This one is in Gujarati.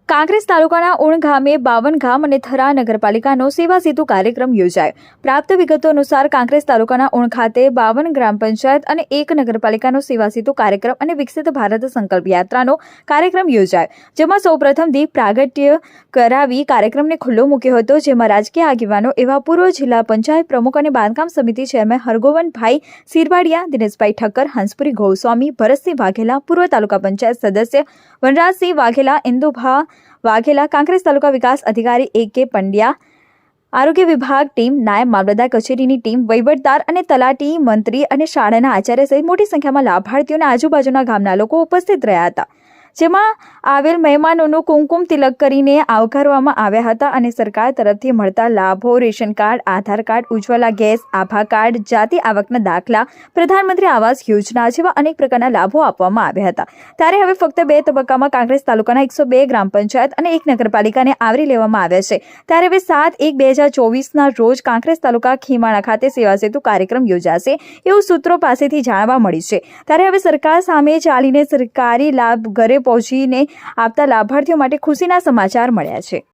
કાંકરેજ તાલુકાના ઉણ ગામે 52 ગામ અને થરા નગરપાલિકાનો સેવા સેતુ કાર્યક્રમ યોજાયો. પ્રાપ્ત વિગતો અનુસાર કાંકરેજ તાલુકાના ઉણ ખાતે 52 ગ્રામ પંચાયત અને 1 નગરપાલિકાનો સેવા સેતુ કાર્યક્રમ અને વિકસિત ભારત સંકલ્પ યાત્રાનો કાર્યક્રમ યોજાયો, જેમાં સૌપ્રથમ દીપ પ્રાગટ્ય કરાવી કાર્યક્રમને ખુલ્લો મૂક્યો હતો, જેમાં રાજકીય આગેવાનો એવા પૂર્વ જિલ્લા પંચાયત પ્રમુખ અને બાંધકામ સમિતિ ચેરમેન હરગોવનભાઈ સિરવાડિયા, દિનેશભાઈ ઠક્કર, હંસપુરી ગૌસ્વામી, ભરતસિંહ વાઘેલા, પૂર્વ તાલુકા પંચાયત સદસ્ય વનરાજસિંહ વાઘેલા, ઇન્દુભા વાઘેલા, કાંકરેજ તાલુકા વિકાસ અધિકારી A.K. પંડ્યા, આરોગ્ય વિભાગ ટીમ, નાયબ મામલતદાર કચેરીની ટીમ, વહીવટદાર અને તલાટી, મંત્રી અને શાળાના આચાર્ય સહિત મોટી સંખ્યામાં લાભાર્થીઓ અને આજુબાજુના ગામના લોકો ઉપસ્થિત રહ્યા હતા, જેમાં આવેલ મહેમાનોનું કુમકુમ તિલક કરીને આવકારવામાં આવ્યા હતા અને સરકાર તરફથી મળતા લાભો, રેશન કાર્ડ, આધાર કાર્ડ, ઉજ્જવલા ગેસ, આભા કાર્ડ, જાતિ આવકના દાખલા, પ્રધાનમંત્રી આવાસ યોજના જેવા અનેક પ્રકારના લાભો આપવામાં આવ્યા હતા. ત્યારે હવે ફક્ત 2 તબક્કામાં કાંકરેજ તાલુકાના 102 ગ્રામ પંચાયત અને 1 નગરપાલિકાને આવરી લેવામાં આવ્યા છે. ત્યારે હવે 7/1/2024ના રોજ કાંકરેજ તાલુકા ખીમાણા ખાતે સેવા સેતુ કાર્યક્રમ યોજાશે એવું સૂત્રો પાસેથી જાણવા મળ્યું છે. ત્યારે હવે સરકાર સામે ચાલીને સરકારી લાભ ઘરે પહોંચીને આપતા લાભાર્થીઓ માટે ખુશીના સમાચાર મળ્યા છે.